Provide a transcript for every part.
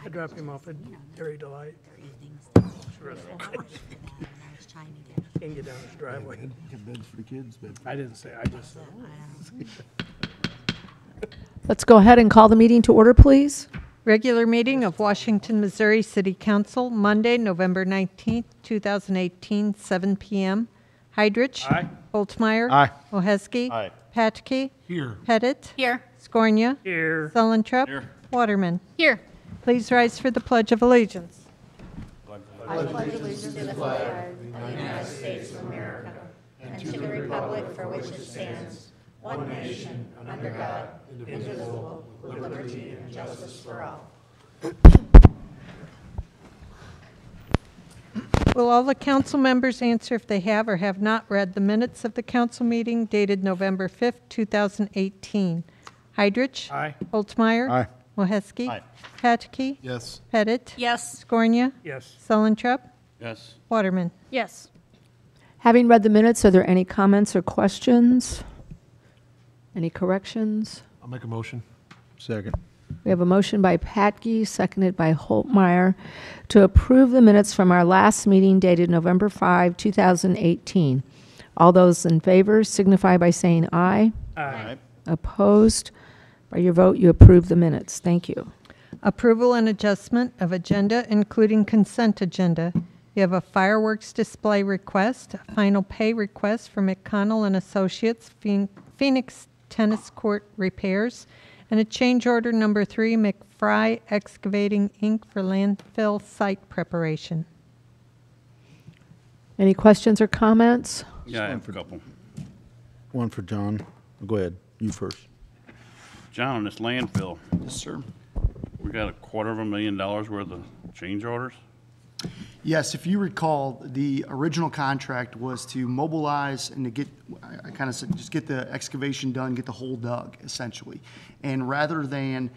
I dropped him off at Dairy Delight. Can't get down his driveway. Get beds for the kids, bed. I didn't say, I just said. Let's go ahead and call the meeting to order, please. Regular meeting of Washington, Missouri City Council, Monday, November 19th, 2018, 7 p.m. Heidrich. Aye. Holtmeyer. Aye. Moheski. Aye. Patke. Here. Pettit. Here. Scornia. Here. Sullentrup. Here. Waterman. Here. Please rise for the Pledge of Allegiance. Will all the council members answer if they have or have not read the minutes of the council meeting dated November 5th, 2018? Heidrich. Aye. Holtmeyer. Aye. Moheski. Aye. Patke. Yes. Pettit. Yes. Scornia. Yes. Sullentrup. Yes. Waterman. Yes. Having read the minutes, are there any comments or questions? Any corrections? I'll make a motion. Second. We have a motion by Patke, seconded by Holtmeyer, to approve the minutes from our last meeting dated November 5, 2018. All those in favor signify by saying aye. Aye. Opposed? By your vote, you approve the minutes. Thank you. Approval and adjustment of agenda, including consent agenda. You have a fireworks display request, a final pay request for McConnell and Associates Phoenix Tennis Court repairs, and a change order number 3, McFry Excavating, Inc. for landfill site preparation. Any questions or comments? Yeah, I have a couple. One for John. Go ahead. You first. John, on this landfill, Yes, sir. we got $250,000 worth of change orders? Yes, if you recall, the original contract was to mobilize and to get, I kind of said, just get the excavation done, get the hole dug, essentially. And rather than,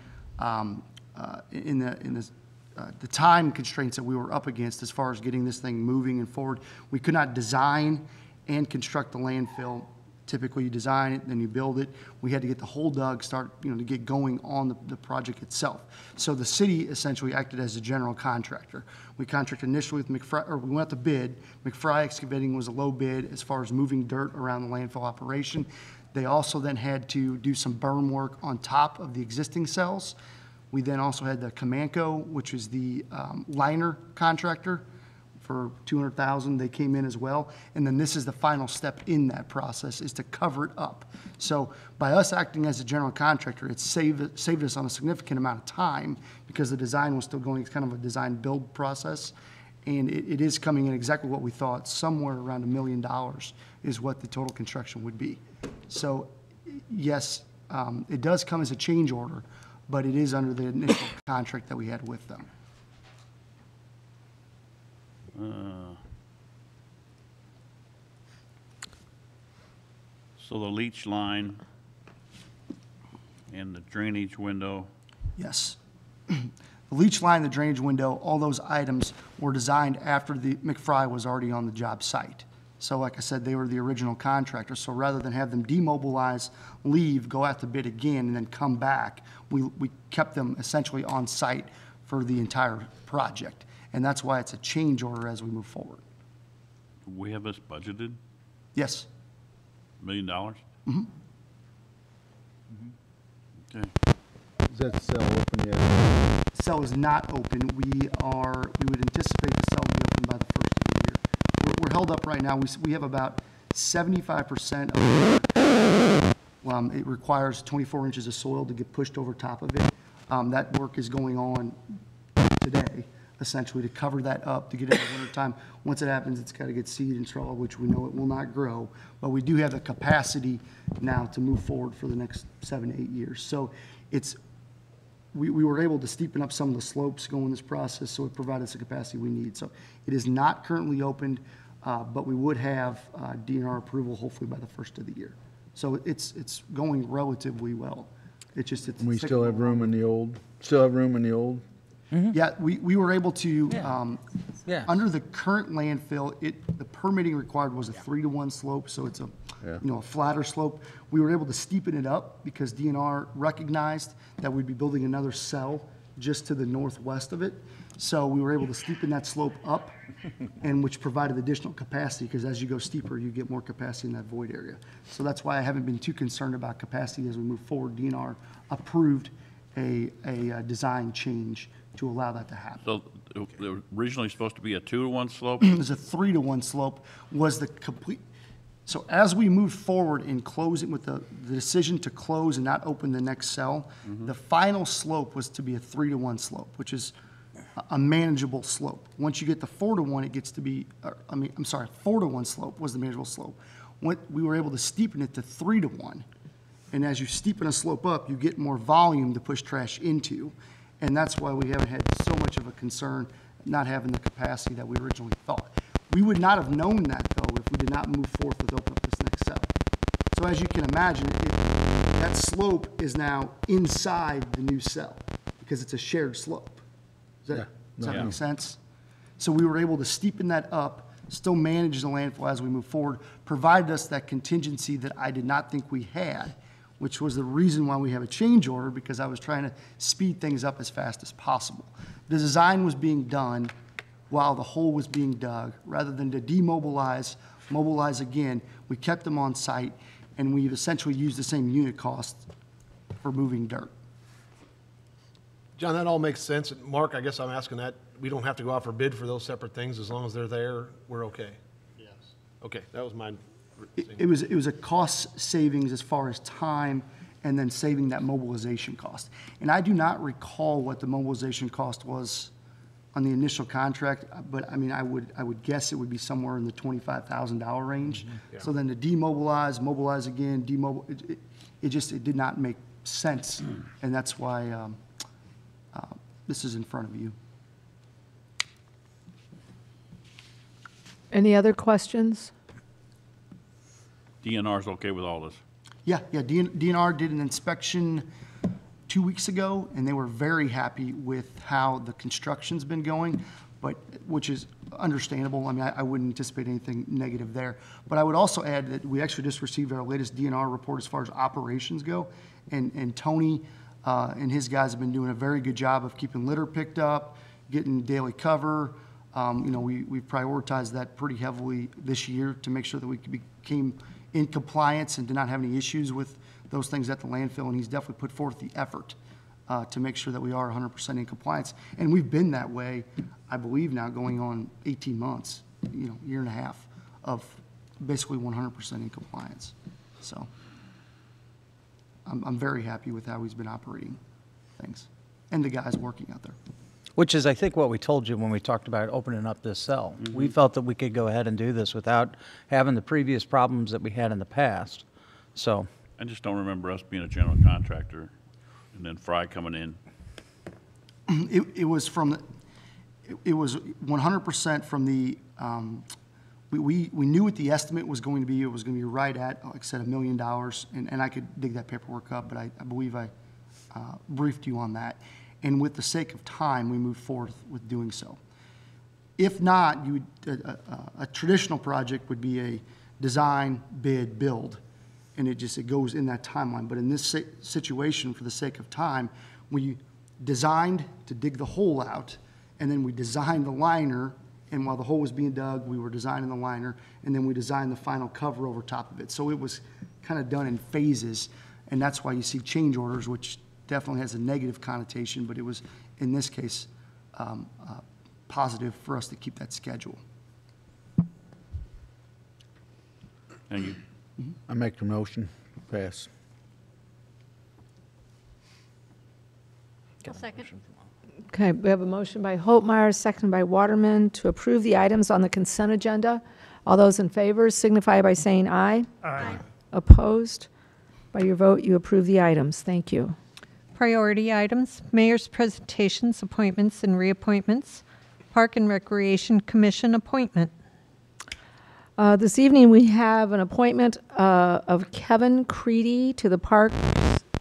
in the time constraints that we were up against as far as getting this thing moving and forward, we could not design and construct the landfill. Typically, you design it, then you build it. We had to get the hole dug, start, to get going on the project itself. So the city essentially acted as a general contractor. We contracted initially with McFry, or we went out to bid. McFry Excavating was a low bid as far as moving dirt around the landfill operation. They also then had to do some berm work on top of the existing cells. We then also had the Comanco, which is the liner contractor, for $200,000. They came in as well. And then this is the final step in that process, is to cover it up. So by us acting as a general contractor, it saved us on a significant amount of time because the design was still going. It's kind of a design build process. And it is coming in exactly what we thought. Somewhere around $1 million is what the total construction would be. So yes, it does come as a change order, but it is under the initial contract that we had with them. So the leach line and the drainage window, Yes. The leach line, the drainage window, all those items were designed after the McFry was already on the job site. So like I said, they were the original contractor. So rather than have them demobilize, leave, go out to bid again, and then come back, we kept them essentially on site for the entire project. And that's why it's a change order as we move forward. we have this budgeted, Yes. $1 million? Mm-hmm. Okay. Is that cell open yet? Cell is not open. We would anticipate the cell to be open by the first of the year. We're held up right now. We have about 75% of it requires 24 inches of soil to get pushed over top of it. That work is going on today, essentially, to cover that up, to get it in the wintertime. Once it happens, it's got to get seed and straw, which we know it will not grow. But we do have the capacity now to move forward for the next 7 to 8 years. So we were able to steepen up some of the slopes going this process, so it provided us the capacity we need. So it is not currently opened, but we would have DNR approval hopefully by the first of the year. So it's going relatively well. It's just, it's. We still have room in the old, Yeah, we were able to, Yeah. under the current landfill, the permitting required was a 3-to-1 slope, so it's a, Yeah. a flatter slope. We were able to steepen it up because DNR recognized that we'd be building another cell just to the northwest of it. So we were able to steepen that slope up, and which provided additional capacity, because as you go steeper, you get more capacity in that void area. So that's why I haven't been too concerned about capacity as we move forward. DNR approved a design change to allow that to happen. So it was originally supposed to be a 2-to-1 slope? It was a 3-to-1 slope, was the complete. So as we moved forward in closing with the decision to close and not open the next cell, the final slope was to be a 3-to-1 slope, which is a manageable slope. Once you get the 4-to-1, it gets to be, 4-to-1 slope was the manageable slope. We were able to steepen it to 3-to-1. And as you steepen a slope up, you get more volume to push trash into. And that's why we haven't had so much of a concern not having the capacity that we originally thought. We would not have known that, though, if we did not move forth with open up this next cell. So as you can imagine, that slope is now inside the new cell because it's a shared slope. Does that make sense? So we were able to steepen that up, still manage the landfill as we move forward, provided us that contingency that I did not think we had, which was the reason why we have a change order, because I was trying to speed things up as fast as possible. The design was being done while the hole was being dug. Rather than to demobilize, mobilize again, we kept them on site, and we've essentially used the same unit cost for moving dirt. John, that all makes sense. And Mark, I guess I'm asking that, we don't have to go out for bid for those separate things. As long as they're there, we're okay? Yes. Okay, that was my. It was a cost savings as far as time and then saving that mobilization cost. And I do not recall what the mobilization cost was on the initial contract, but I mean, I would guess it would be somewhere in the $25,000 range. Yeah. So then to demobilize, mobilize again, it did not make sense. And that's why this is in front of you. Any other questions? DNR's okay with all this? Yeah, DNR did an inspection 2 weeks ago, and they were very happy with how the construction's been going, but, which is understandable. I mean, I wouldn't anticipate anything negative there. But I would also add that we actually just received our latest DNR report as far as operations go, and Tony and his guys have been doing a very good job of keeping litter picked up, getting daily cover. We prioritized that pretty heavily this year to make sure that we became in compliance and did not have any issues with those things at the landfill, and he's definitely put forth the effort to make sure that we are 100% in compliance. And we've been that way, I believe, now going on 18 months, year and a half of basically 100% in compliance. So I'm very happy with how he's been operating things and the guys working out there. Which is, I think, what we told you when we talked about opening up this cell. We felt that we could go ahead and do this without having the previous problems that we had in the past. So, I just don't remember us being a general contractor and then Fry coming in. It was 100% from the, we knew what the estimate was going to be. It was going to be right at, like I said, $1 million, and I could dig that paperwork up, but I believe I briefed you on that. And with the sake of time, we moved forward with doing so. If not, a traditional project would be a design, bid, build, and it goes in that timeline. But in this situation, for the sake of time, we designed to dig the hole out, and then we designed the liner, and while the hole was being dug, we were designing the liner, and then we designed the final cover over top of it. So it was kind of done in phases, and that's why you see change orders, which definitely has a negative connotation, but it was, in this case, positive for us to keep that schedule. Thank you. I make the motion, pass. I'll second. Okay, we have a motion by Holtmeyer, seconded by Waterman, to approve the items on the consent agenda. All those in favor signify by saying aye. Aye. Opposed? By your vote, you approve the items. Thank you. Priority items, mayor's presentations, appointments, and reappointments. Park and Recreation Commission appointment. This evening, we have an appointment of Kevin Creedy to the Park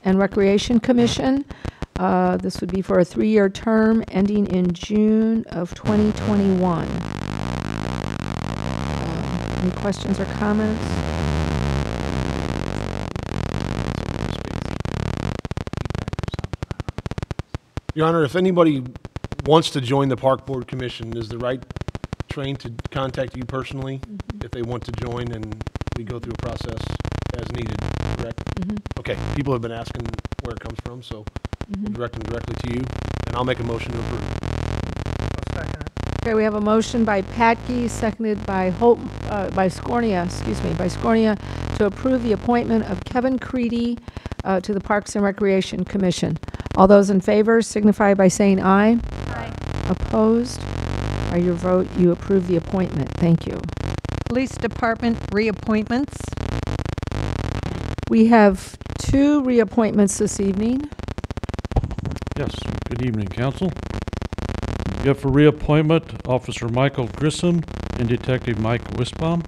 and Recreation Commission. This would be for a 3-year term ending in June of 2021. Any questions or comments? Your Honor, if anybody wants to join the Park Board Commission, is the right train to contact you personally if they want to join, and we go through a process as needed, correct? Okay, people have been asking where it comes from, so we'll direct them directly to you, and I'll make a motion to approve. I'll second it. Okay, we have a motion by Patke, seconded by Scornia, to approve the appointment of Kevin Creedy to the Parks and Recreation Commission. All those in favor signify by saying aye. Aye. Opposed? By your vote, you approve the appointment. Thank you. Police Department reappointments. We have 2 reappointments this evening. Yes, good evening, council. We have for reappointment Officer Michael Grissom and Detective Mike Wisbaum.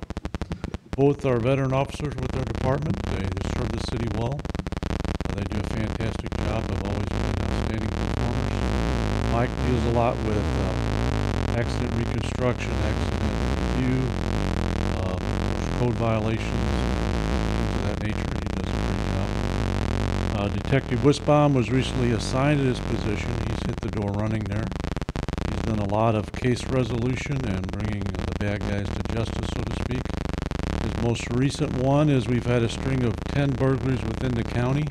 Both are veteran officers with their department. They serve the city well. They do a fantastic job, have always been outstanding performers. Mike deals a lot with accident reconstruction, accident review, code violations, things of that nature. He does a great job. Detective Wisbaum was recently assigned to this position. He's hit the door running there. He's done a lot of case resolution and bringing the bad guys to justice, so to speak. His most recent one is we've had a string of 10 burglaries within the county,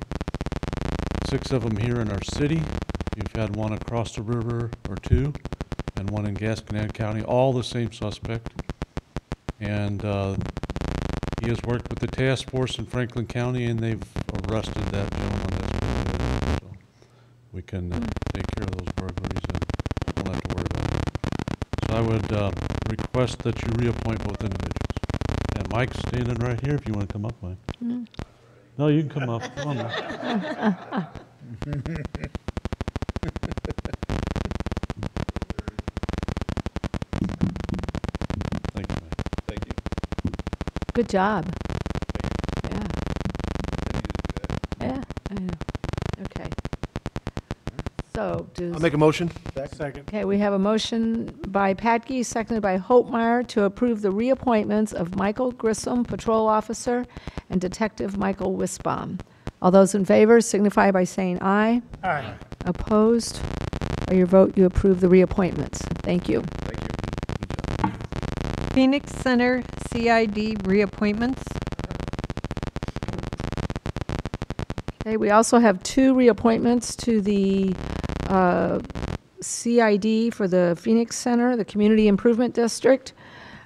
6 of them here in our city. We've had one across the river or 2, and one in Gasconade County, all the same suspect. And he has worked with the task force in Franklin County, and they've arrested that gentleman. That's pretty good. So we can take care of those burglaries and don't have to worry about it. So I would request that you reappoint both individuals. And Mike's standing right here if you want to come up, Mike. No, you can come up. Come on, Mike. Thank you, Mike. Thank you. Good job. Yeah. Yeah, I know. Okay. So, I'll make a motion. okay, we have a motion by Patke, seconded by Holtmeyer, to approve the reappointments of Michael Grissom, Patrol Officer, and Detective Michael Wisbaum. All those in favor signify by saying aye. Aye. Opposed? By your vote, you approve the reappointments. Thank you. Phoenix Center CID reappointments. Okay, we also have 2 reappointments to the CID for the Phoenix Center, the Community Improvement District.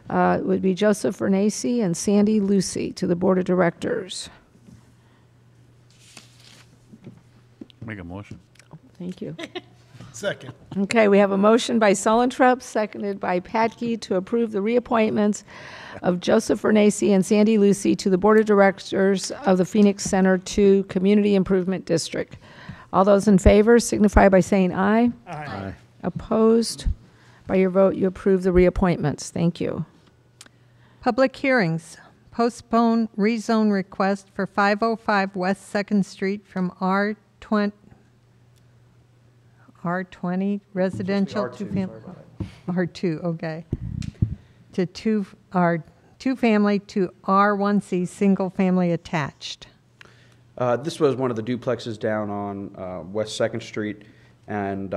It would be Joseph Vernacci and Sandy Lucy to the Board of Directors. Make a motion. Thank you. Second. Okay, we have a motion by Sullentrup, seconded by Patke, to approve the reappointments of Joseph Vernacci and Sandy Lucy to the Board of Directors of the Phoenix Center 2 Community Improvement District. All those in favor signify by saying aye. Aye. Opposed? By your vote, you approve the reappointments. Thank you. Public hearings. Postpone rezone request for 505 West 2nd Street from R20 residential to R2, okay. To two-family to R1C single family attached. This was one of the duplexes down on West 2nd Street, and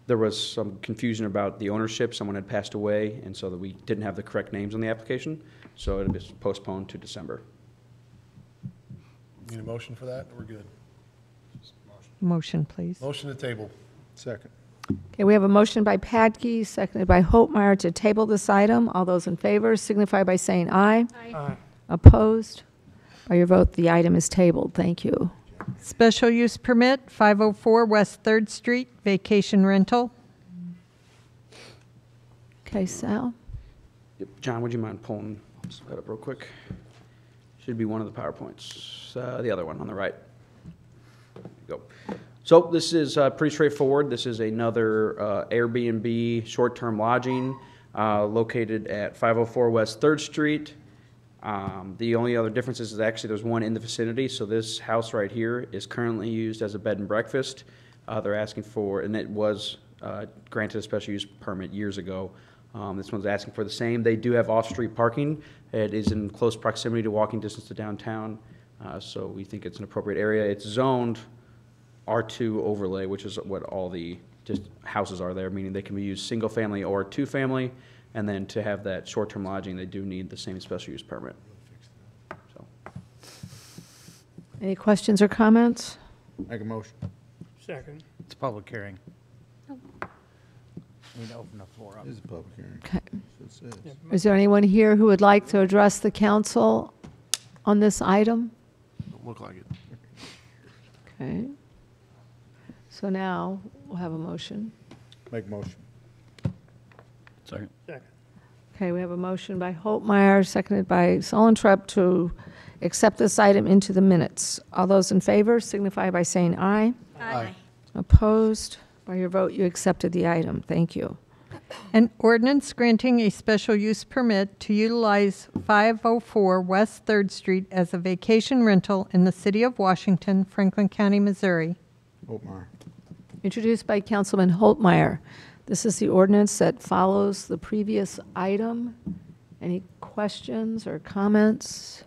there was some confusion about the ownership. Someone had passed away, and so that we didn't have the correct names on the application, so it was postponed to December. Need a motion for that? We're good. Motion, please. Motion to table. Second. Okay, we have a motion by Patke, seconded by Holtmeyer, to table this item. All those in favor signify by saying aye. Aye. Opposed? By your vote, the item is tabled. Thank you. Special use permit, 504 West 3rd Street, vacation rental. Okay, Sal? Yep. John, would you mind pulling that up real quick? Should be one of the PowerPoints. The other one on the right. There you go. So this is pretty straightforward. This is another Airbnb short-term lodging located at 504 West 3rd Street. The only other difference is actually there's one in the vicinity. So this house right here is currently used as a bed and breakfast. They're asking for, and it was granted a special use permit years ago. This one's asking for the same. They do have off-street parking. It is in close proximity to walking distance to downtown. So we think it's an appropriate area. It's zoned R2 overlay, which is what all the just houses are there, meaning they can be used single-family or two-family, and then to have that short-term lodging, they do need the same special use permit. So, Any questions or comments? Make a motion. Second. It's a public hearing. Need to open the floor up. This is a public hearing. Okay. That's what it says. Is there anyone here who would like to address the council on this item? Don't look like it. Okay. So now we'll have a motion. Make a motion. Second. Second. Okay, we have a motion by Holtmeyer, seconded by Solentrup to accept this item into the minutes. All those in favor signify by saying aye. Aye. Opposed? By your vote, you accepted the item. Thank you. An ordinance granting a special use permit to utilize 504 West 3rd Street as a vacation rental in the city of Washington, Franklin County, Missouri. Holtmeyer. Introduced by Councilman Holtmeyer. This is the ordinance that follows the previous item. Any questions or comments?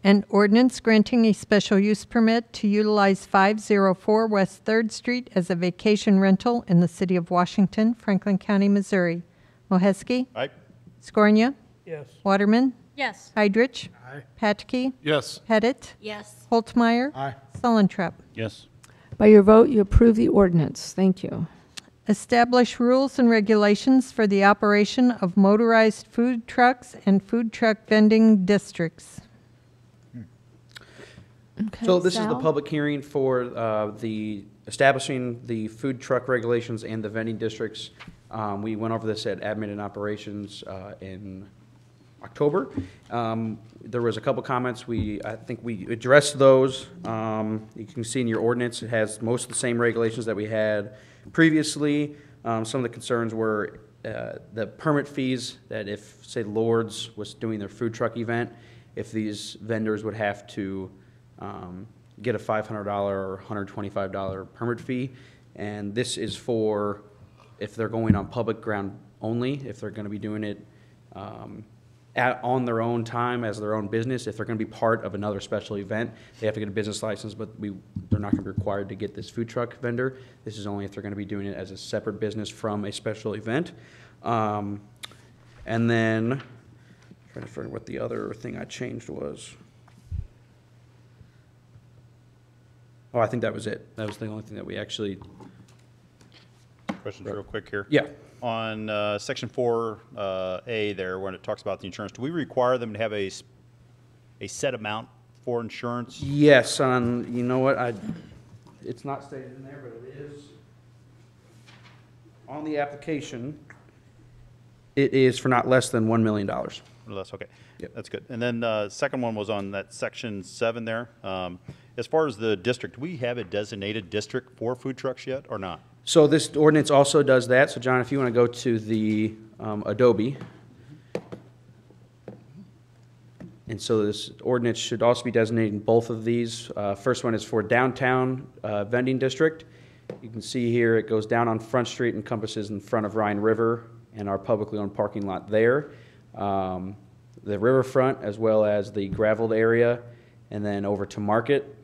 An ordinance granting a special use permit to utilize 504 West 3rd Street as a vacation rental in the city of Washington, Franklin County, Missouri. Moheski? Aye. Scornia? Yes. Waterman? Yes. Heidrich? Aye. Patke? Yes. Pettit? Yes. Holtmeyer? Aye. Sullentrap? Yes. By your vote, you approve the ordinance. Thank you. Establish rules and regulations for the operation of motorized food trucks and food truck vending districts. Okay, So this is the Sal? public hearing for the establishing the food truck regulations and the vending districts. We went over this at Admin and Operations in October. There was a couple comments. I think we addressed those. You can see in your ordinance, it has most of the same regulations that we had previously. Some of the concerns were the permit fees, that if, say, Lord's was doing their food truck event, if these vendors would have to get a $500 or $125 permit fee. And this is for if they're going on public ground only, if they're going to be doing it on their own time as their own business. If they're going to be part of another special event, they have to get a business license, but they're not going to be required to get this food truck vendor. This is only if they're going to be doing it as a separate business from a special event. And then, trying to figure out what the other thing I changed was. Oh, I think that was it. That was the only thing that we actually, Questions real quick here. yeah. On section 4A there, when it talks about the insurance, do we require them to have a set amount for insurance? Yes, you know what, it's not stated in there, but it is on the application. It is for not less than $1 million. Or less, okay. Yep. That's good. And then second one was on that section 7 there. As far as the district, do we have a designated district for food trucks yet or not? So this ordinance also does that. So John, if you want to go to the Adobe. And so this ordinance should also be designating both of these. First one is for downtown vending district. You can see here it goes down on Front Street, encompasses in front of Rhine River and our publicly owned parking lot there. The riverfront as well as the graveled area, and then over to Market.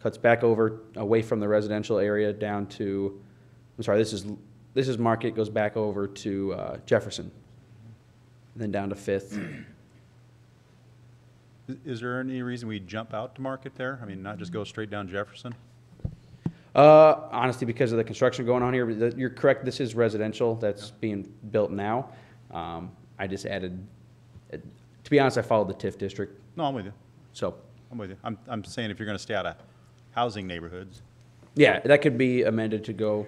Cuts back over away from the residential area down to, I'm sorry, this is Market, goes back over to Jefferson, and then down to Fifth. Is there any reason we jump out to Market there? I mean, not just go straight down Jefferson? Honestly, because of the construction going on here, but you're correct, this is residential that's being built now. I just added, to be honest, I followed the TIF district, No, I'm with you. so. I'm with you. I'm saying if you're going to stay out of housing neighborhoods. Yeah, that could be amended to go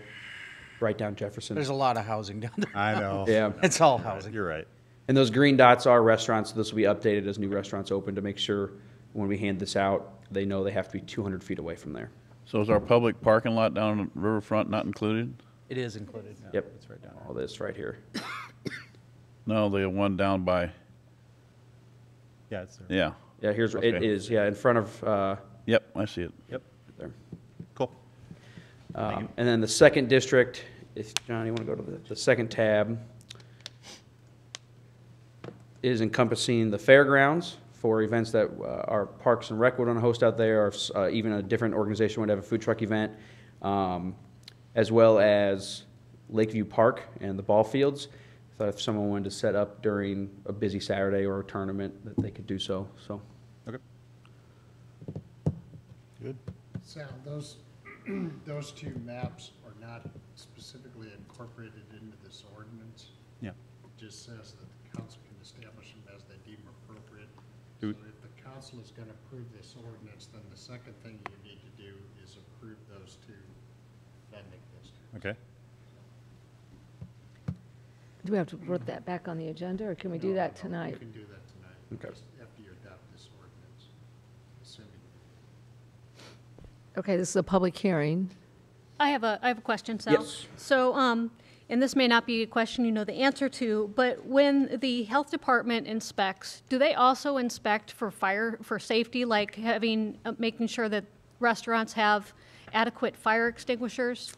right down Jefferson. There's a lot of housing down there. I know. Yeah. It's all housing. You're right. And those green dots are restaurants, so this will be updated as new restaurants open to make sure when we hand this out, they know they have to be 200 feet away from there. So is our public parking lot down on Riverfront not included? It is included. Yep. It's right down there. All this right here. No, the one down by, Yeah, it's there. yeah. Yeah, here's, it Okay. is, yeah, in front of, Yep, I see it. yep, there. Cool. And then the second district, if, John, you want to go to the second tab, is encompassing the fairgrounds, for events that our Parks and Rec would want to host out there, or if, even a different organization would have a food truck event, as well as Lakeview Park and the ball fields. So if someone wanted to set up during a busy Saturday or a tournament, that they could do so. So. Okay. Good. Sal, those two maps are not specifically incorporated into this ordinance. Yeah. It just says that the council can establish them as they deem appropriate. Do- So if the council is going to approve this ordinance, then the second thing you need to do is approve those two vending districts. Okay. Do we have to put that back on the agenda, or can we do that tonight? You can do that tonight. Okay. Just after you adopt this ordinance, assuming. Okay, this is a public hearing. I have a question, Sal. Yes. So, and this may not be a question you know the answer to, but when the health department inspects, do they also inspect for for safety, like making sure that restaurants have adequate fire extinguishers?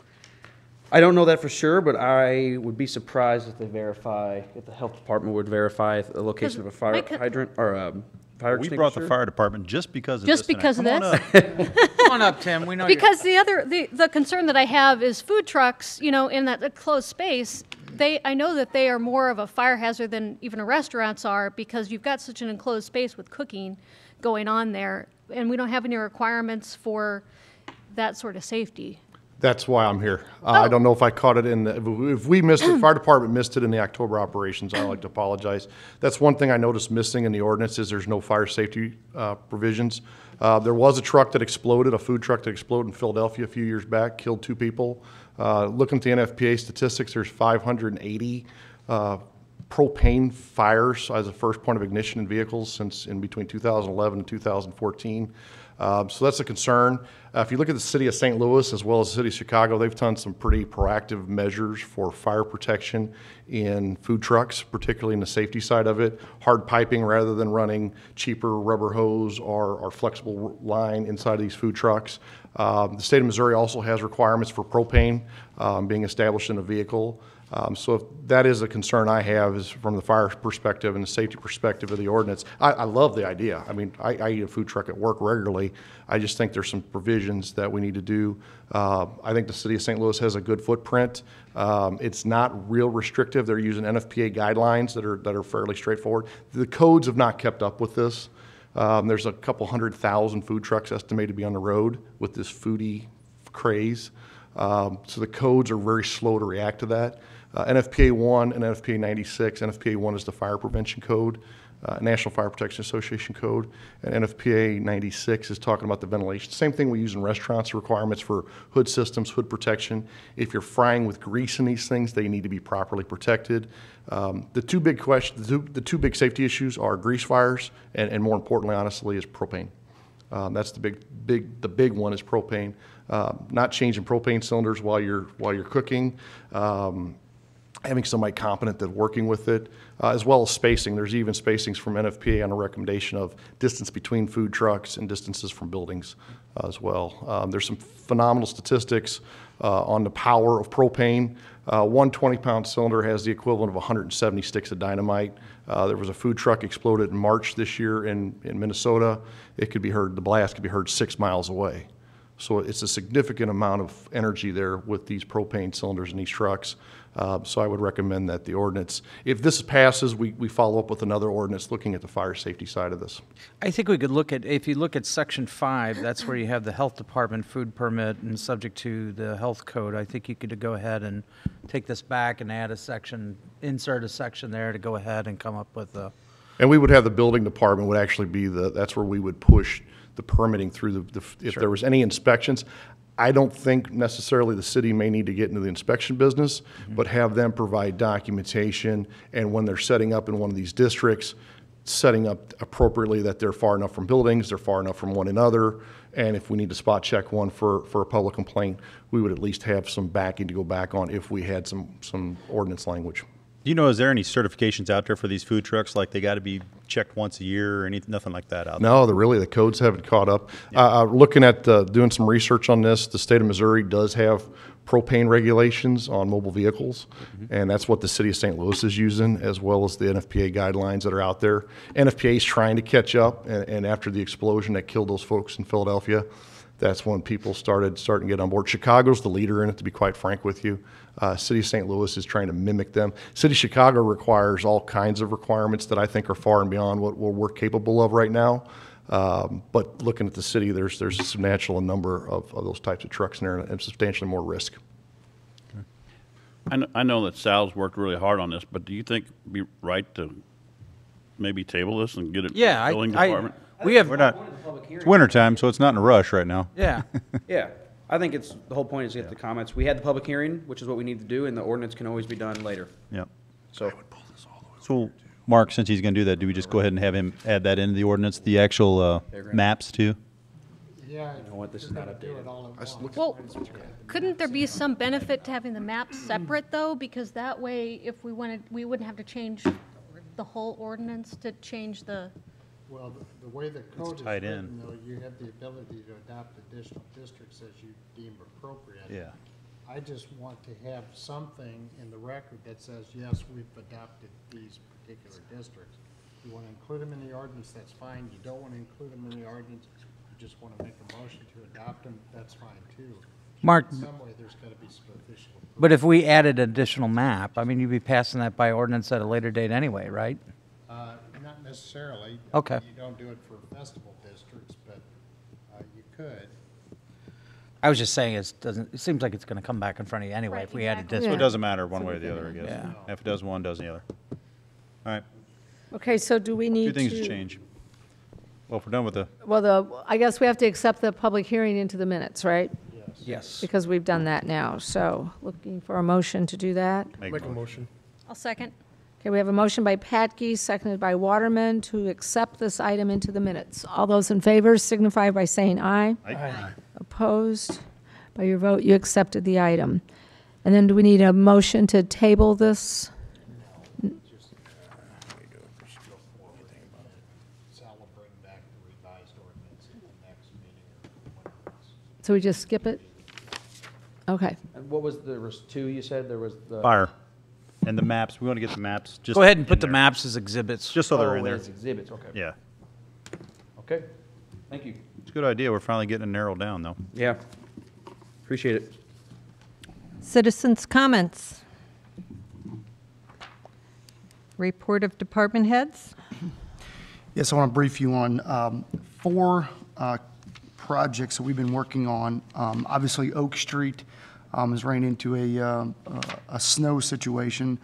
I don't know that for sure, but I would be surprised if if the health department would verify the location of a fire hydrant or a fire extinguisher. We brought the fire department just because of Just this. because of tonight. this? Come on up, Tim, we know you're. Because the concern that I have is food trucks, in that closed space, I know that they are more of a fire hazard than even restaurants are, because you've got such an enclosed space with cooking going on there, and we don't have any requirements for that sort of safety. That's why I'm here. I don't know if I caught it if we missed it, fire department missed it in the October operations, I'd like to apologize. That's one thing I noticed missing in the ordinance is there's no fire safety provisions. There was a truck that exploded, a food truck that exploded in Philadelphia a few years back, killed 2 people. Looking at the NFPA statistics, there's 580 propane fires as a first point of ignition in vehicles since in between 2011 and 2014. So that's a concern. If you look at the city of St. Louis as well as the city of Chicago, they've done some pretty proactive measures for fire protection in food trucks, particularly in the safety side of it. Hard piping rather than running cheaper rubber hose or flexible line inside of these food trucks. The state of Missouri also has requirements for propane being established in a vehicle. So if that is a concern I have is from the fire perspective and the safety perspective of the ordinance. I love the idea. I mean, I eat a food truck at work regularly. I just think there's some provisions that we need to do. I think the city of St. Louis has a good footprint. It's not real restrictive. They're using NFPA guidelines that are fairly straightforward. The codes have not kept up with this. There's a couple 100,000 food trucks estimated to be on the road with this foodie craze. So the codes are very slow to react to that. NFPA 1 and NFPA 96. NFPA 1 is the Fire Prevention Code, National Fire Protection Association Code, and NFPA 96 is talking about the ventilation. Same thing we use in restaurants, requirements for hood systems, hood protection. If you're frying with grease in these things, they need to be properly protected. The two big questions, the two big safety issues are grease fires, and more importantly, honestly, is propane. That's the big one is propane. Not changing propane cylinders while you're cooking. Having somebody competent that's working with it, as well as spacing. There's even spacings from NFPA on a recommendation of distance between food trucks and distances from buildings as well. There's some phenomenal statistics on the power of propane. One 20-pound cylinder has the equivalent of 170 sticks of dynamite. There was a food truck exploded in March this year in Minnesota. The blast could be heard 6 miles away. So it's a significant amount of energy there with these propane cylinders in these trucks. So I would recommend that the ordinance, if this passes, we follow up with another ordinance looking at the fire safety side of this. I think we could look at, if you look at Section 5, that's where you have the health department food permit and subject to the health code. I think you could go ahead and take this back and add a section, insert a section there to go ahead and come up with a. And we would have the building department would actually be that's where we would push the permitting through if there was any inspections. I don't think necessarily the city may need to get into the inspection business, but have them provide documentation, and when they're setting up in one of these districts, setting up appropriately that they're far enough from buildings, they're far enough from one another, and if we need to spot check one for a public complaint, we would at least have some backing to go back on if we had some ordinance language. Do you know, is there any certifications out there for these food trucks? Like they got to be checked once a year or nothing like that out there? No, the codes haven't caught up. Looking at doing some research on this, the state of Missouri does have propane regulations on mobile vehicles, and that's what the city of St. Louis is using, as well as the NFPA guidelines that are out there. NFPA is trying to catch up, and after the explosion that killed those folks in Philadelphia, that's when people starting to get on board. Chicago's the leader in it, to be quite frank with you. City of St. Louis is trying to mimic them. City of Chicago requires all kinds of requirements that I think are far and beyond what we're capable of right now. But looking at the city, there's a substantial number of those types of trucks in there and substantially more risk. I know that Sal's worked really hard on this, but do you think it'd be right to maybe table this and get it to Yeah, the building department? We're not, it's wintertime, so it's not in a rush right now. Yeah. Yeah, I think it's, the whole point is to get the comments. We had the public hearing, which is what we need to do, and the ordinance can always be done later. Yep. So, So, Mark, since he's going to do that, do we just go ahead and have him add that into the ordinance, the actual maps too? Yeah. you know what, this is not updated. Well, couldn't there be some benefit to having the maps separate, though? Because that way, if we wanted, we wouldn't have to change the whole ordinance to change the, Well, the way the code is tied written, in. though, you have the ability to adopt additional districts as you deem appropriate. Yeah. I just want to have something in the record that says, yes, we've adopted these particular districts. You want to include them in the ordinance, that's fine. You don't want to include them in the ordinance, you just want to make a motion to adopt them, that's fine too. Mark, In some way, there's got to be some official approval. but if we added additional map, I mean, you'd be passing that by ordinance at a later date anyway, right? Not necessarily. Okay. You don't do it for festival districts, but you could. I was just saying, it seems like it's going to come back in front of you anyway Right, if we added exactly. this. So Yeah. it doesn't matter one way or the other, I guess. Yeah. If it does one, does the other. All right, Okay, so do we need two to? things to change. Well, if we're done with the, Well, I guess we have to accept the public hearing into the minutes, right? Yes. Because we've done that now. So looking for a motion to do that. make Make a motion. I'll second. Okay, we have a motion by Patke, seconded by Waterman, to accept this item into the minutes. All those in favor signify by saying aye. Opposed? By your vote, you accepted the item. And then do we need a motion to table this? Sal will bring back the revised ordinance in the next meeting or whenever it's. So we just skip it? Okay. And what was, there was two, you said? There was the. fire and the maps, we want to get the maps just. Go ahead and in put the there. maps as exhibits. Just so they're in Oh, there. as exhibits, okay. Yeah. Okay, thank you. It's a good idea. We're finally getting it narrowed down, though. Yeah, appreciate it. Citizens' comments. Report of department heads. Yes, I want to brief you on 4 projects that we've been working on. Obviously, Oak Street has ran into a snow situation.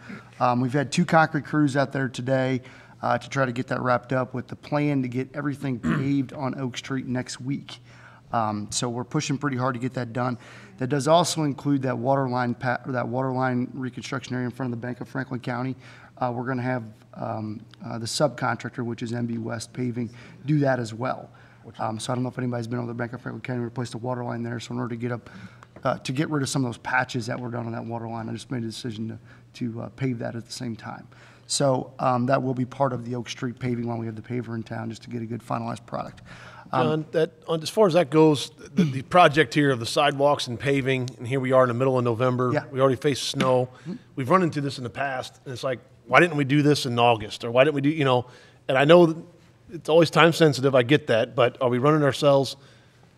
We've had 2 concrete crews out there today to try to get that wrapped up with the plan to get everything paved on Oak Street next week. So we're pushing pretty hard to get that done. That does also include that water line reconstruction area in front of the Bank of Franklin County. We're going to have the subcontractor, which is MB West Paving, do that as well. So I don't know if anybody's been over the Bank of Franklin County, replaced the water line there. So in order to get rid of some of those patches that were done on that water line, I just made a decision to pave that at the same time. So that will be part of the Oak Street paving while we have the paver in town, just to get a good finalized product. John, as far as that goes, the project here of the sidewalks and paving, and here we are in the middle of November. Yeah. We already faced snow. We've run into this in the past, and it's like, why didn't we do this in August? Or why didn't we do, and I know that it's always time sensitive, I get that, but are we running ourselves,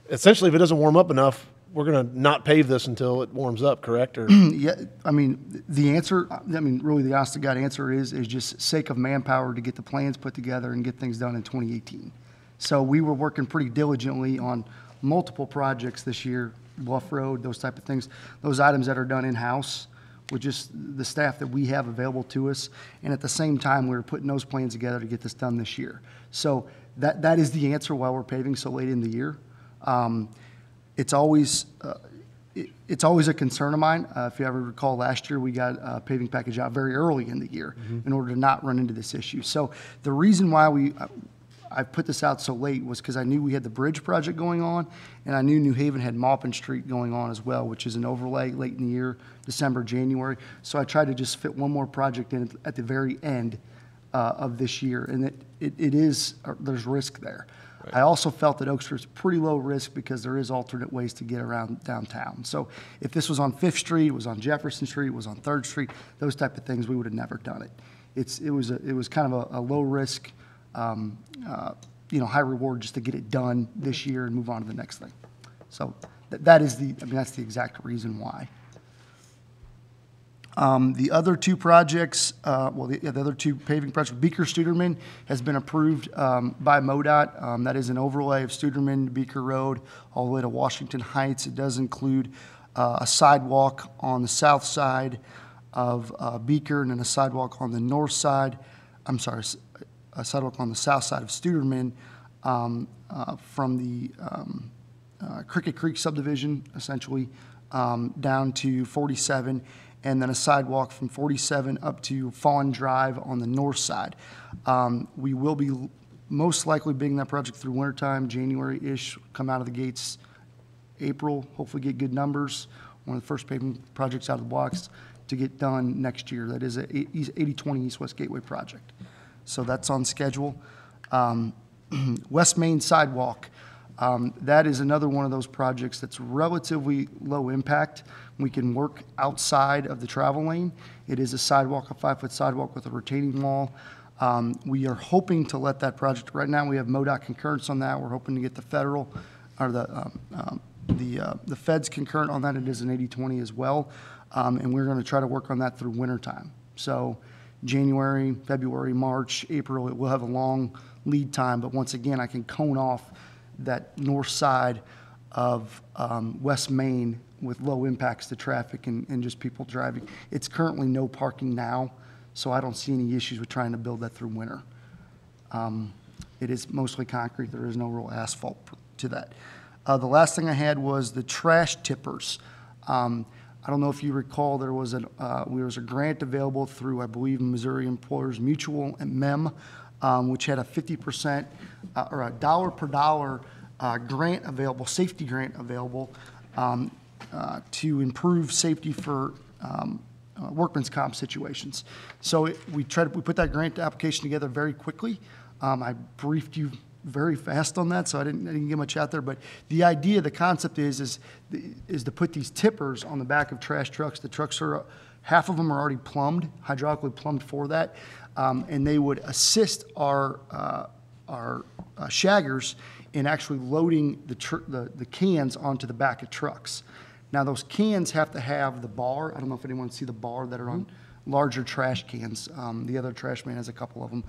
essentially, if it doesn't warm up enough, we're going to not pave this until it warms up, correct? Or Yeah, I mean, the answer, really the honest to God answer is just sake of manpower to get the plans put together and get things done in 2018. So we were working pretty diligently on multiple projects this year, Bluff Road, those type of things, those items that are done in-house with just the staff that we have available to us. And at the same time, we were putting those plans together to get this done this year. So that is the answer why we're paving so late in the year. It's always a concern of mine. If you ever recall, last year we got a paving package out very early in the year in order to not run into this issue. So the reason why I put this out so late was because I knew we had the bridge project going on, and I knew New Haven had Maupin Street going on as well, which is an overlay late in the year, December, January. So I tried to just fit one more project in at the very end of this year, and it is, there's risk there. I also felt that Oak Street's pretty low risk because there is alternate ways to get around downtown. So if this was on 5th Street, it was on Jefferson Street, it was on 3rd Street, those type of things, we would have never done it. It was kind of a low risk, high reward just to get it done this year and move on to the next thing. So that's the exact reason why. The other two projects, the other two paving projects, Beeker Studerman has been approved by MoDOT. That is an overlay of Studerman to Beeker Road all the way to Washington Heights. It does include a sidewalk on the south side of Beeker and then a sidewalk on the north side. I'm sorry, a sidewalk on the south side of Studerman from the Cricket Creek subdivision, essentially, down to 47. And then a sidewalk from 47 up to Fawn Drive on the north side. We will be most likely bidding that project through wintertime, January-ish, come out of the gates April, hopefully get good numbers. One of the first paving projects out of the blocks to get done next year. That is a 80/20 East-West Gateway project. So that's on schedule. West Main Sidewalk. That is another one of those projects that's relatively low impact. We can work outside of the travel lane. It is a sidewalk, a 5-foot sidewalk with a retaining wall. We are hoping to let that project, right now we have MoDOT concurrence on that. We're hoping to get the federal, or the feds concurrent on that. It is an 80/20 as well. And we're going to try to work on that through winter time. So January, February, March, April, it will have a long lead time. But once again, I can cone off that north side of West Main with low impacts to traffic and just people driving. It's currently no parking now, so I don't see any issues with trying to build that through winter. It is mostly concrete. There is no real asphalt to that. The last thing I had was the trash tippers. I don't know if you recall, there was a grant available through, I believe, Missouri Employers Mutual and MEM, which had a 50% or a dollar per dollar grant available, safety grant available to improve safety for workman's comp situations. So we put that grant application together very quickly. I briefed you very fast on that, so I didn't get much out there. But the idea, the concept is to put these tippers on the back of trash trucks. The trucks are, half of them are already plumbed, hydraulically plumbed for that, and they would assist our shaggers in actually loading the cans onto the back of trucks. Now those cans have to have the bar. I don't know if anyone see the bar that are on larger trash cans. The other trash man has a couple of them.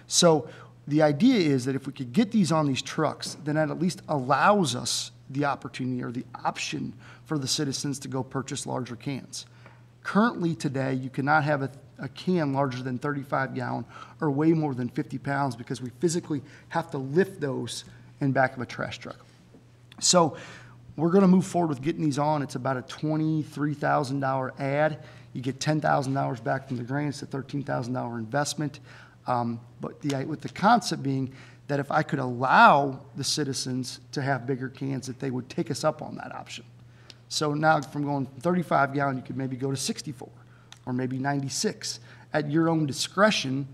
So the idea is that if we could get these on these trucks, then that at least allows us the opportunity or the option for the citizens to go purchase larger cans. Currently today, you cannot have a can larger than 35 gallon or way more than 50 pounds because we physically have to lift those in back of a trash truck. So we're going to move forward with getting these on. It's about a $23,000 ad. You get $10,000 back from the grant. It's a $13,000 investment. But with the concept being that if I could allow the citizens to have bigger cans, that they would take us up on that option. So now from going 35 gallon, you could maybe go to 64 or maybe 96 at your own discretion.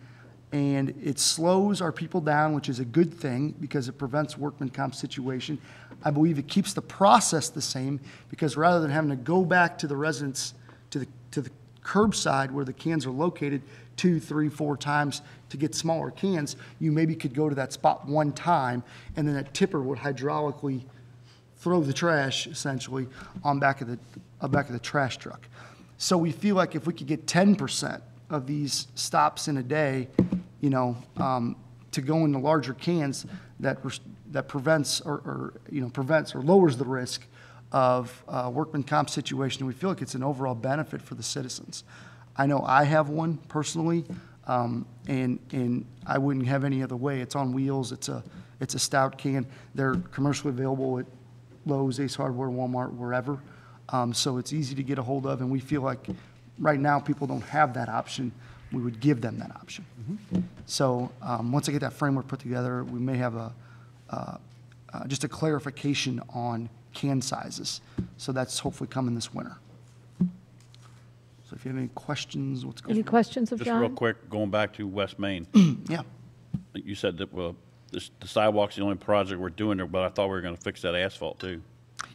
And it slows our people down, which is a good thing because it prevents workman comp situation. I believe it keeps the process the same because rather than having to go back to the residents, to the curbside where the cans are located 2, 3, 4 times to get smaller cans, you maybe could go to that spot one time and then that tipper would hydraulically throw the trash essentially on back of the trash truck. So we feel like if we could get 10% of these stops in a day, to go into larger cans, that prevents or lowers the risk of workman comp situation. We feel like it's an overall benefit for the citizens. I know I have one personally, and I wouldn't have any other way. It's on wheels. It's a stout can. They're commercially available at Lowe's, Ace Hardware, Walmart, wherever. So it's easy to get a hold of, and we feel like right now people don't have that option. We would give them that option. So once I get that framework put together, we may have just a clarification on can sizes. So that's hopefully coming this winter. So if you have any questions, what's going on? Any questions of Just John? real quick, going back to West Main. Yeah. You said that the sidewalk's the only project we're doing there, but I thought we were gonna fix that asphalt too.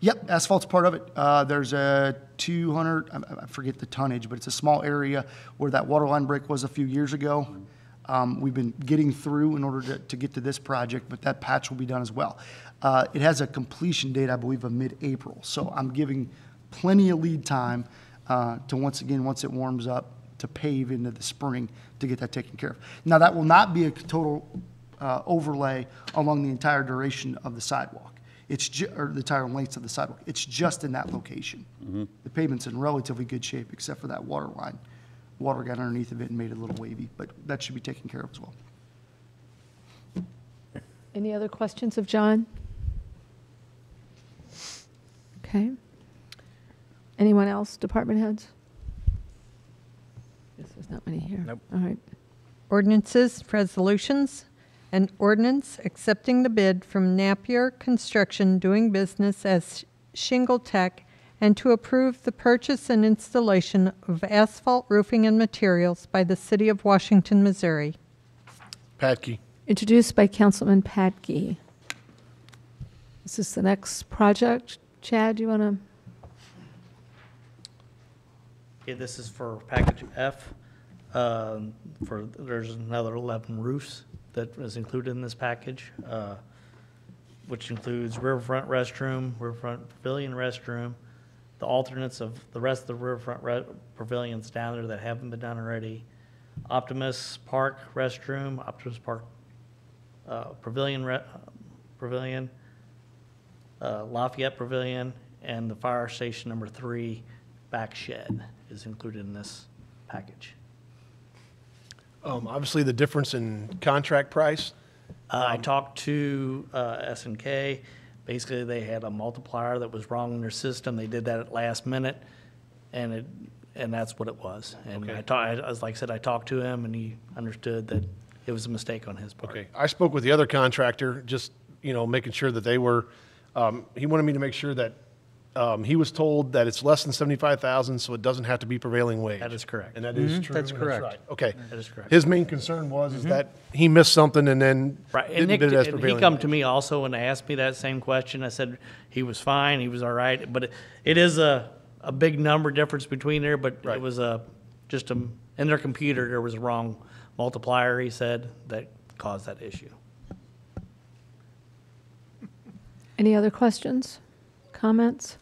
Yep, asphalt's part of it. There's a 200, I forget the tonnage, but it's a small area where that water line break was a few years ago. We've been getting through in order to get to this project, but that patch will be done as well. It has a completion date, I believe, of mid-April. So I'm giving plenty of lead time to, once it warms up, to pave into the spring to get that taken care of. Now, that will not be a total overlay along the entire duration of the sidewalk. Or the entire length of the sidewalk. It's just in that location. The pavement's in relatively good shape, except for that water line. Water got underneath of it and made it a little wavy, but that should be taken care of as well. Any other questions of John? Okay. Anyone else, department heads? Guess there's not many here. Nope. All right. Ordinances, resolutions, an ordinance accepting the bid from Napier Construction doing business as Shingle Tech and to approve the purchase and installation of asphalt roofing and materials by the City of Washington, Missouri. Patke. Introduced by Councilman Patke. Is this the next project? Chad, do you want to? Yeah, this is for package F. There's another 11 roofs that is included in this package, which includes riverfront restroom, riverfront pavilion restroom, the alternates of the rest of the riverfront pavilions down there that haven't been done already, Optimus Park restroom, Optimus Park pavilion, Lafayette Pavilion, and the fire station number 3 back shed is included in this package. Obviously, the difference in contract price. I talked to S&K. Basically, they had a multiplier that was wrong in their system. They did that at last minute, and that's what it was. And Okay. as like I said, I talked to him, and he understood that it was a mistake on his part. Okay, I spoke with the other contractor, just, making sure that they were, he wanted me to make sure that he was told that it's less than 75,000, so it doesn't have to be prevailing wage. That is correct. And that is true. That's and correct. right. Okay. That is correct. His main concern was is that he missed something and then Right, and didn't Nick, bid it as and he prevailing come wage. to me also and asked me that same question. I said he was fine, he was all right, but it is a big number difference between there, but Right. it was in their computer, there was a wrong multiplier, he said, that caused that issue. Any other questions, comments?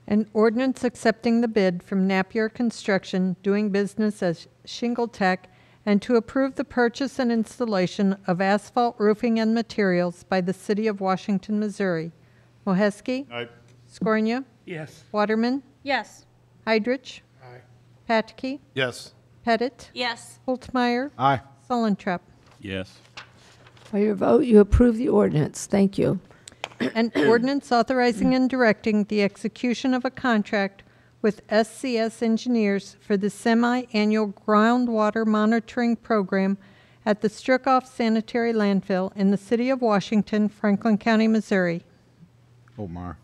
An ordinance accepting the bid from Napier Construction doing business as Shingle Tech and to approve the purchase and installation of asphalt roofing and materials by the City of Washington, Missouri. Moheski? Aye. Scornia? Yes. Waterman? Yes. Heidrich? Aye. Patke? Yes. Pettit? Yes. Holtmeyer? Aye. Sullentrop. Yes. By your vote, you approve the ordinance. Thank you. An ordinance authorizing and directing the execution of a contract with SCS Engineers for the semi-annual groundwater monitoring program at the Strickoff Sanitary Landfill in the City of Washington, Franklin County, Missouri. Holtmeyer.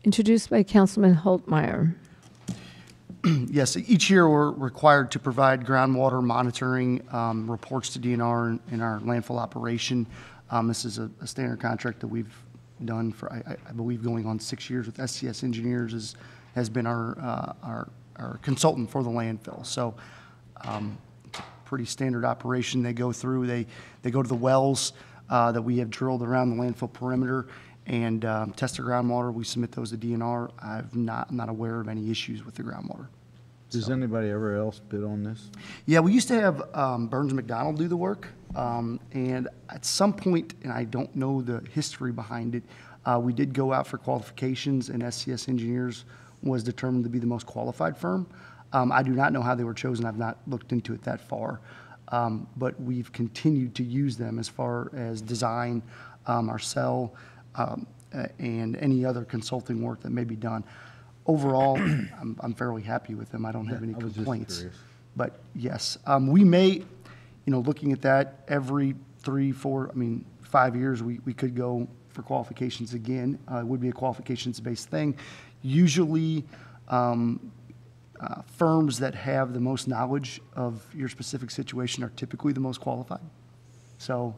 Introduced by Councilman Holtmeyer. Yes, each year we're required to provide groundwater monitoring reports to DNR in our landfill operation. This is a standard contract that we've done for, I believe, going on 6 years with SCS Engineers has been our consultant for the landfill. So it's a pretty standard operation. They go through, they go to the wells that we have drilled around the landfill perimeter and test the groundwater. We submit those to DNR. I'm not aware of any issues with the groundwater. Does anybody ever else bid on this? Yeah, we used to have Burns McDonald do the work, and at some point, and I don't know the history behind it, we did go out for qualifications, and SCS Engineers was determined to be the most qualified firm. I do not know how they were chosen. I've not looked into it that far, but we've continued to use them as far as design, our cell, and any other consulting work that may be done. Overall, I'm fairly happy with them. I don't have any I was just complaints. curious. But yes, we may, looking at that every 3, 4, 5 years, we could go for qualifications again. It would be a qualifications-based thing. Usually, firms that have the most knowledge of your specific situation are typically the most qualified. So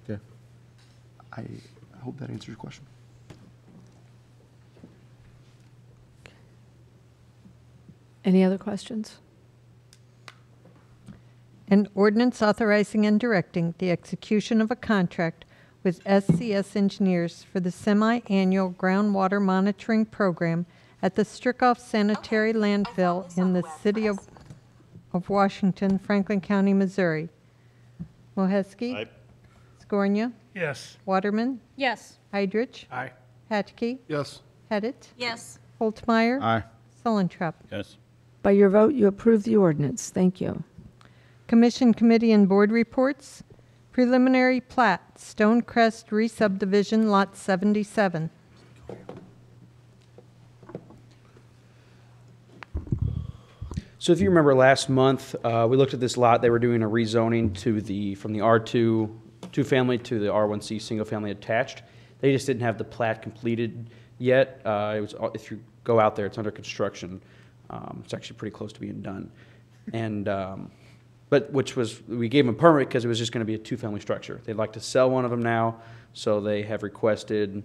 Okay. I hope that answers your question. Any other questions? An ordinance authorizing and directing the execution of a contract with SCS Engineers for the semi-annual groundwater monitoring program at the Strickoff Sanitary Landfill in the city of Washington, Franklin County, Missouri. Moheski? Aye. Scornia? Yes. Waterman? Yes. Heidrich? Aye. Patke? Yes. Pettit? Yes. Holtmeyer? Aye. Sullentrup? Yes. By your vote, you approve the ordinance. Thank you. Commission, committee, and board reports. Preliminary plat, Stonecrest re-subdivision, Lot 77. So if you remember last month, we looked at this lot. They were doing a rezoning from the R2 two-family to the R1C single-family attached. They just didn't have the plat completed yet. If you go out there, it's under construction. It's actually pretty close to being done. And we gave them a permit because it was just going to be a two-family structure. They'd like to sell one of them now, so they have requested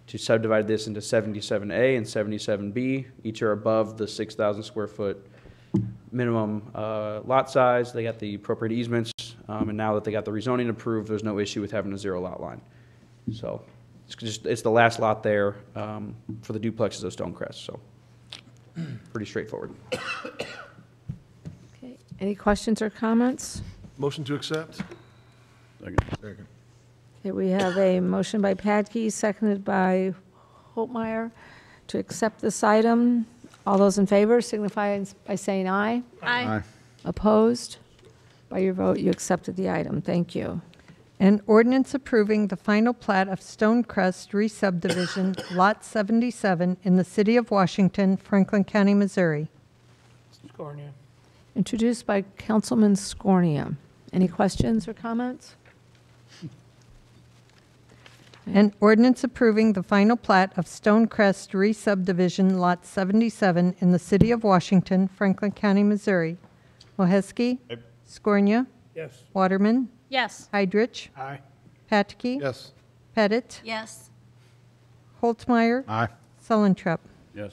to subdivide this into 77A and 77B. Each are above the 6,000 square foot minimum lot size. They got the appropriate easements, and now that they got the rezoning approved, there's no issue with having a zero lot line. So it's the last lot there for the duplexes of Stonecrest. So pretty straightforward. Okay. Any questions or comments? Motion to accept? Second. Okay, we have a motion by Padkey, seconded by Holtmeyer, to accept this item. All those in favor signify by saying aye. Aye. Opposed? By your vote, you accepted the item. Thank you. An ordinance approving the final plat of Stonecrest re-subdivision, Lot 77, in the city of Washington, Franklin County, Missouri. Scornia. Introduced by Councilman Scornia. Any questions or comments? An ordinance approving the final plat of Stonecrest re-subdivision, Lot 77, in the city of Washington, Franklin County, Missouri. Moheski? Aye. Scornia? Yes. Waterman? Yes. Heidrich? Aye. Patke? Yes. Pettit? Yes. Holtmeyer? Aye. Sullentrup? Yes.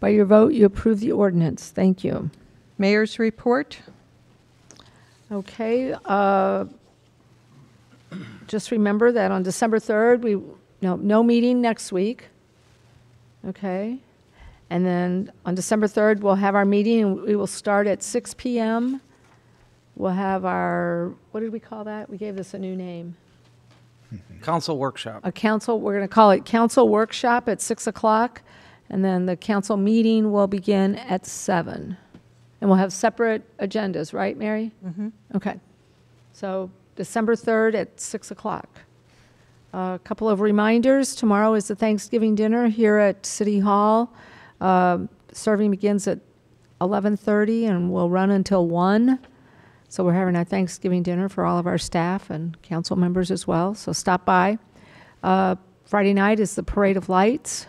By your vote, you approve the ordinance. Thank you. Mayor's report. Okay. Just remember that on December 3rd, no meeting next week. Okay. And then on December 3rd, we'll have our meeting, and we will start at 6 p.m. We'll have our, what did we call that? We gave this a new name. Council workshop. We're going to call it council workshop at 6 o'clock, and then the council meeting will begin at 7. And we'll have separate agendas, right, Mary? Mm-hmm. Okay. So December 3rd at 6 o'clock. A couple of reminders. Tomorrow is the Thanksgiving dinner here at City Hall. Serving begins at 11:30 and will run until 1. So we're having our Thanksgiving dinner for all of our staff and council members as well. So stop by. Friday night is the Parade of Lights.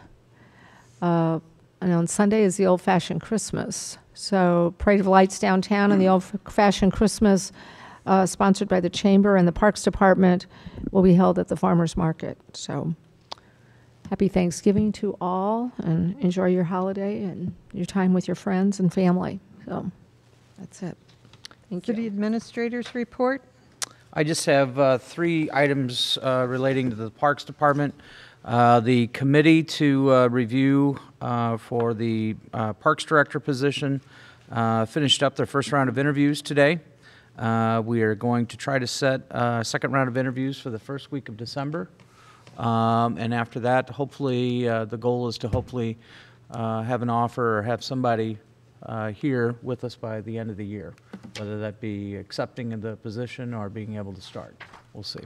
And on Sunday is the Old-Fashioned Christmas. So Parade of Lights downtown and the Old-Fashioned Christmas, sponsored by the Chamber and the Parks Department, will be held at the Farmers Market. So happy Thanksgiving to all, and enjoy your holiday and your time with your friends and family. So that's it. Thank City you. Administrator's report. I just have 3 items relating to the Parks Department. The committee to review for the Parks Director position finished up their first round of interviews today. We are going to try to set a second round of interviews for the first week of December. And after that, hopefully, the goal is to hopefully have an offer or have somebody here with us by the end of the year, whether that be accepting of the position or being able to start. We'll see.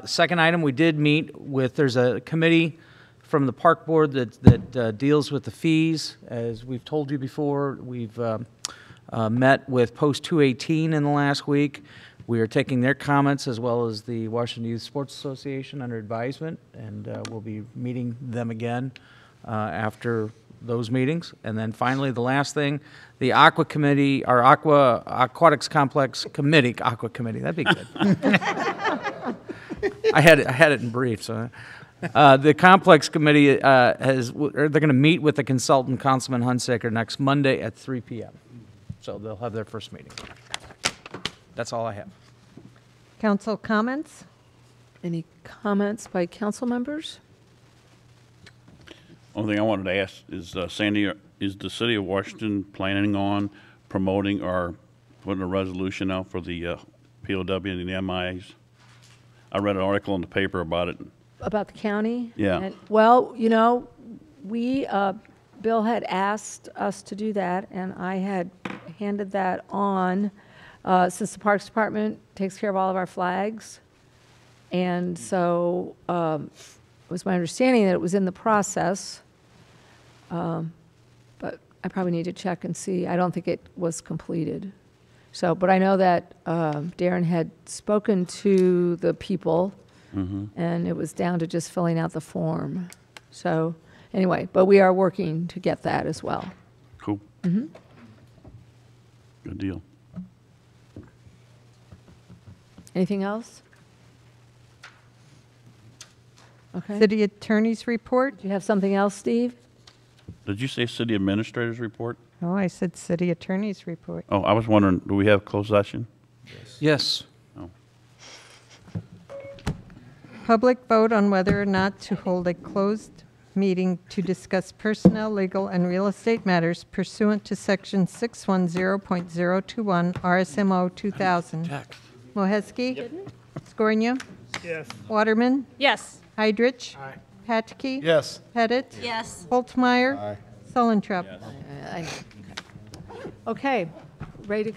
Second item, we did meet with, there's a committee from the Park Board that deals with the fees. As we've told you before, we've met with Post 218 in the last week. We are taking their comments as well as the Washington Youth Sports Association under advisement, and we'll be meeting them again after those meetings. And then finally, the last thing, the Aqua Committee, our Aquatics Complex Committee, Aqua Committee, that'd be good. I had it in brief, so. The Complex Committee they're going to meet with the consultant, Councilman Hunsaker, next Monday at 3 p.m. So they'll have their first meeting. That's all I have. Council comments? Any comments by council members? Only thing I wanted to ask is, Sandy, is the city of Washington planning on promoting or putting a resolution out for the POW and the MIAs? I read an article in the paper about it. About the county? Yeah. And, well, you know, Bill had asked us to do that, and I had handed that on, since the Parks Department takes care of all of our flags. And so it was my understanding that it was in the process, but I probably need to check and see. I don't think it was completed. So, but I know that Darren had spoken to the people, and it was down to just filling out the form. So anyway, but we are working to get that as well. Cool. Mhm. Good deal. Anything else? Okay. City Attorney's report? Do you have something else, Steve? Did you say city administrator's report? Oh, I said City Attorney's report. Oh, I was wondering, do we have closed session? Yes. Oh. Public vote on whether or not to hold a closed meeting to discuss personnel, legal, and real estate matters pursuant to Section 610.021 RSMO 2000. Moheski? Scornia? Yes. Waterman? Yes. Heidrich? Patke? Yes. Pettit? Yes. Holtmeyer? Sullentrop? Okay, ready to go?